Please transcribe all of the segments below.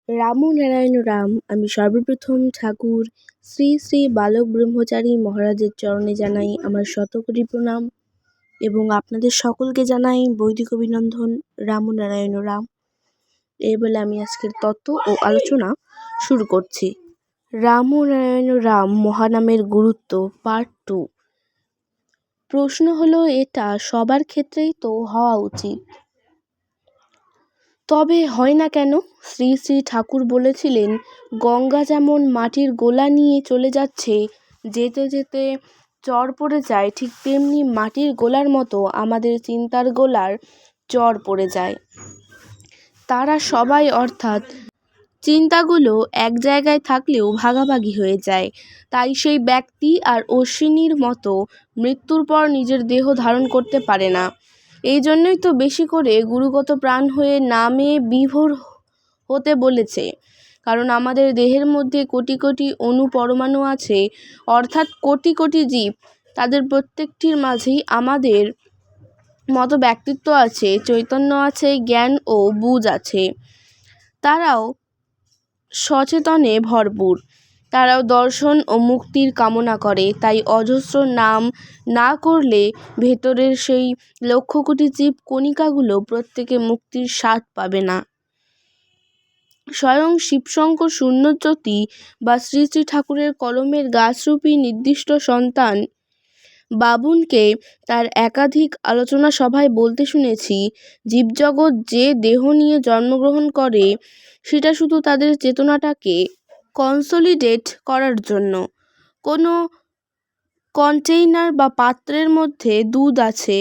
রামো নারায়ণ রাম। আমি সর্বপ্রথম ঠাকুর শ্রী শ্রী বালক ব্রহ্মচারী মহারাজের চরণে জানাই আমার শতকোটি প্রণাম এবং আপনাদের সকলকে জানাই বৈদিক অভিনন্দন। রামো নারায়ণ রাম। এই বলে আমি আজকের তত্ত্ব ও আলোচনা শুরু করছি। রামো নারায়ণ রাম মহানামের গুরুত্ব পার্ট 2। প্রশ্ন হলো, এটা সবার ক্ষেত্রেই তো হওয়া উচিত, তবে হয় না কেন? শ্রী শ্রী ঠাকুর বলেছিলেন, গঙ্গা যেমন মাটির গোলা নিয়ে চলে যাচ্ছে, যেতে যেতে চর পড়ে যায়, ঠিক তেমনি মাটির গোলার মতো আমাদের চিন্তার গোলার চর পড়ে যায়। তারা সবাই, অর্থাৎ চিন্তাগুলো এক জায়গায় থাকলেও ভাগাভাগি হয়ে যায়। তাই সেই ব্যক্তি আর অশ্বিনীর মতো মৃত্যুর পর নিজের দেহ ধারণ করতে পারে না। এই জন্যই তো বেশি করে গুরুগত প্রাণ হয়ে নামে বিভোর হতে বলেছে। কারণ আমাদের দেহের মধ্যে কোটি কোটি অণু পরমাণু আছে, অর্থাৎ কোটি কোটি জীব। তাদের প্রত্যেকটির মাঝেই আমাদের মতো ব্যক্তিত্ব আছে, চৈতন্য আছে, জ্ঞান ও বুঝ আছে। তারাও সচেতনে ভরপুর। তারাও দর্শন ও মুক্তির কামনা করে। তাই অজস্র নাম না করলে ভেতরের সেই লক্ষ কোটি জীব কণিকাগুলো প্রত্যেকে মুক্তির স্বাদ পাবে না। স্বয়ং শিবশঙ্কর শূন্যজ্যোতি বা শ্রী শ্রী ঠাকুরের কলমের গাছরূপী নির্দিষ্ট সন্তান বাবুনকে তার একাধিক আলোচনা সভায় বলতে শুনেছি, জীবজগৎ যে দেহ নিয়ে জন্মগ্রহণ করে সেটা শুধু তাদের চেতনাটাকে কনসলিডেট করার জন্য। কোনো কন্টেইনার বা পাত্রের মধ্যে দুধ আছে,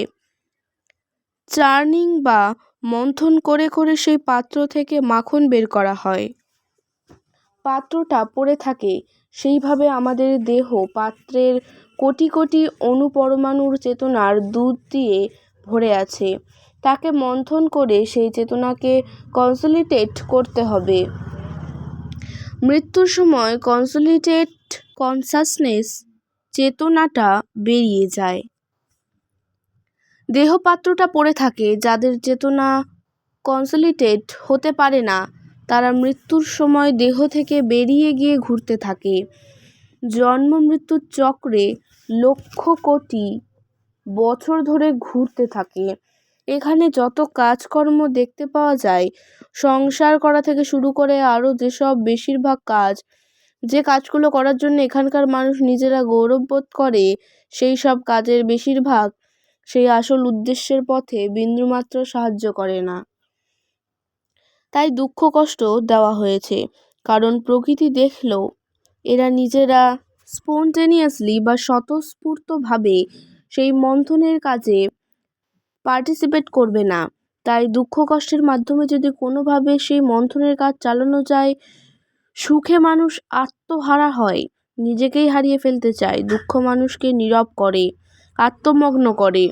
চার্নিং বা মন্থন করে করে সেই পাত্র থেকে মাখন বের করা হয়, পাত্রটা পড়ে থাকে। সেইভাবে আমাদের দেহ পাত্রের কোটি কোটি অণু পরমাণুর চেতনার দুধ দিয়ে ভরে আছে। তাকে মন্থন করে সেই চেতনাকে কনসলিডেট করতে হবে। মৃত্যুর সময় কনসলিডেট কনসাসনেস চেতনাটা বেরিয়ে যায়। দেহপাত্রটা পড়ে থাকে। যাদের চেতনা কনসলিডেট হতে পারে না, তারা মৃত্যুর সময় দেহ থেকে বেরিয়ে গিয়ে ঘুরতে থাকে। জন্ম মৃত্যুর চক্রে লক্ষ কোটি বছর ধরে ঘুরতে থাকে। এখানে যত কাজকর্ম দেখতে পাওয়া যায়, সংসার করা থেকে শুরু করে আরও যেসব বেশিরভাগ কাজ, যে কাজগুলো করার জন্য এখানকার মানুষ নিজেরা গৌরববোধ করে, সেই সব কাজের বেশিরভাগ সেই আসল উদ্দেশ্যের পথে বিন্দুমাত্র সাহায্য করে না। তাই দুঃখ কষ্ট দেওয়া হয়েছে। কারণ প্রকৃতি দেখল এরা নিজেরা স্পন্টেনিয়াসলি বা স্বতঃস্ফূর্তভাবে সেই মন্থনের কাজে পার্টিসিপেট করবে না। তাই দুঃখ কষ্টের মাধ্যমে যদি কোনোভাবে সেই মন্থনের কাজ চালানো যায়, সুখে মানুষ আত্মহারা হয়, নিজেকেই হারিয়ে ফেলতে চায়। দুঃখ মানুষকে নীরব করে, আত্মমগ্ন করে,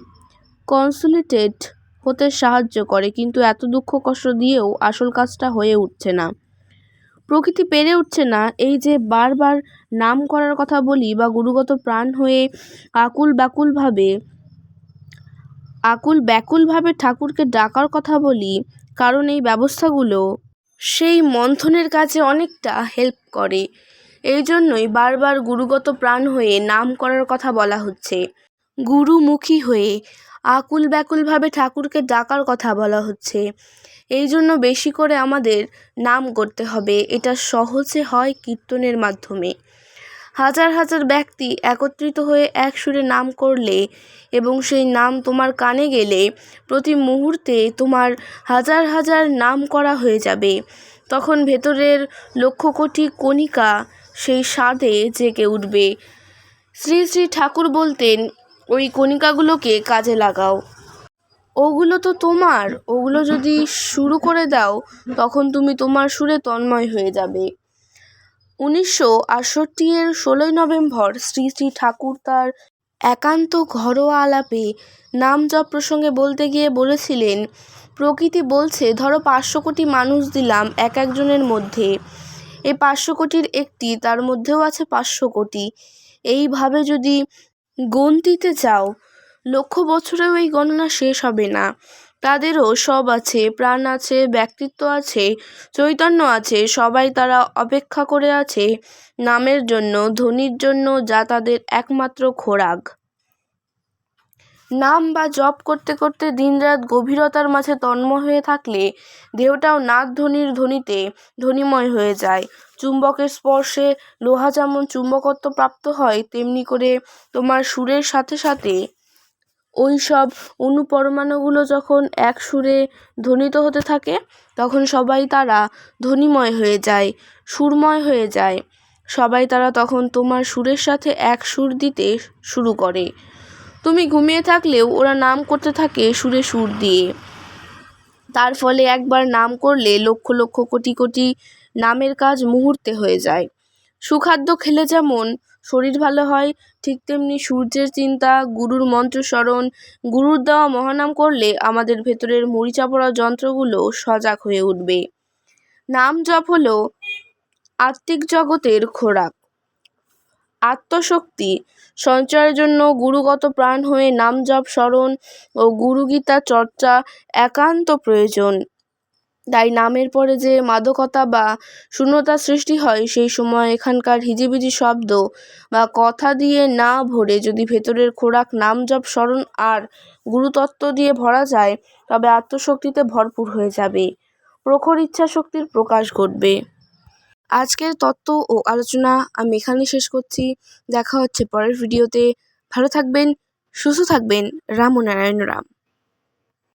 কনসলিডেট হতে সাহায্য করে। কিন্তু এত দুঃখ কষ্ট দিয়েও আসল কাজটা হয়ে উঠছে না, প্রকৃতি পেরে উঠছে না। এই যে বারবার নাম করার কথা বলি বা গুরুগত প্রাণ হয়ে আকুল ব্যাকুলভাবে ঠাকুরকে ডাকার কথা বলি, কারণ এই ব্যবস্থাগুলো সেই মন্থনের কাজে অনেকটা হেল্প করে। এই জন্যই বারবার গুরুগত প্রাণ হয়ে নাম করার কথা বলা হচ্ছে, গুরুমুখী হয়ে আকুল ব্যাকুলভাবে ঠাকুরকে ডাকার কথা বলা হচ্ছে। এই জন্য বেশি করে আমাদের নাম করতে হবে। এটা সহজে হয় কীর্তনের মাধ্যমে। হাজার হাজার ব্যক্তি একত্রিত হয়ে এক সুরে নাম করলে এবং সেই নাম তোমার কানে গেলে প্রতি মুহূর্তে তোমার হাজার হাজার নাম করা হয়ে যাবে। তখন ভেতরের লক্ষ কোটি কণিকা সেই স্বাদে জেগে উঠবে। শ্রী শ্রী ঠাকুর বলতেন, ওই কণিকাগুলোকে কাজে লাগাও, ওগুলো তো তোমার। ওগুলো যদি শুরু করে দাও, তখন তুমি তোমার সুরে তন্ময় হয়ে যাবে। 1968 16 নভেম্বর শ্রী শ্রী ঠাকুর তার একান্ত ঘরোয়া আলাপে নাম জপ প্রসঙ্গে বলতে গিয়ে বলেছিলেন, প্রকৃতি বলছে, ধরো 500 কোটি মানুষ দিলাম এক একজনের মধ্যে। এই 500 কোটির একটি, তার মধ্যেও আছে 500 কোটি। এইভাবে যদি গণতিতে যাও, লক্ষ বছরেও এই গণনা শেষ হবে না। তাদেরও সব আছে, প্রাণ আছে, ব্যক্তিত্ব আছে, চৈতন্য আছে। সবাই তারা অপেক্ষা করে আছে নামের জন্য, ধ্বনির জন্য, যা তাদের একমাত্র খোরাক। নাম বা জপ করতে করতে দিনরাত গভীরতার মাঝে তন্ময় হয়ে থাকলে দেহটাও নাদ ধ্বনির ধ্বনিতে ধ্বনিময় হয়ে যায়। চুম্বকের স্পর্শে লোহা যেমন চুম্বকত্ব প্রাপ্ত হয়, তেমনি করে তোমার সুরের সাথে সাথে ওই সব অনুপরমাণুগুলো যখন এক সুরে ধ্বনিত হতে থাকে, তখন সবাই তারা ধ্বনিময় হয়ে যায়, সুরময় হয়ে যায়। সবাই তারা তখন তোমার সুরের সাথে এক সুর দিতে শুরু করে। তুমি ঘুমিয়ে থাকলেও ওরা নাম করতে থাকে সুরে সুর দিয়ে। তার ফলে একবার নাম করলে লক্ষ লক্ষ কোটি কোটি নামের কাজ মুহূর্তে হয়ে যায়। সুখাদ্য খেলে যেমন শরীর ভালো হয়, ঠিক তেমনি সূর্যের চিন্তা, গুরুর মন্ত্রস্মরণ, গুরুর দেওয়া মহানাম করলে আমাদের ভেতরের মরিচা পড়া যন্ত্রগুলো সজাগ হয়ে উঠবে। নাম জপ হলো আত্মিক জগতের খোরাক। আত্মশক্তি সঞ্চয়ের জন্য গুরুগত প্রাণ হয়ে নাম জপ, স্মরণ ও গুরুগীতা চর্চা একান্ত প্রয়োজন। তাই নামের পরে যে মাদকতা বা শূন্যতা সৃষ্টি হয়, সেই সময় এখানকার হিজিবিজি শব্দ বা কথা দিয়ে না ভরে যদি ভেতরের খোরাক নাম জপ, স্মরণ আর গুরুতত্ত্ব দিয়ে ভরা যায়, তবে আত্মশক্তিতে ভরপুর হয়ে যাবে, প্রখর ইচ্ছা শক্তির প্রকাশ ঘটবে। আজকের তত্ত্ব ও আলোচনা আমি এখানে শেষ করছি। দেখা হচ্ছে পরের ভিডিওতে। ভালো থাকবেন, সুস্থ থাকবেন। রাম ও নারায়ণ রাম।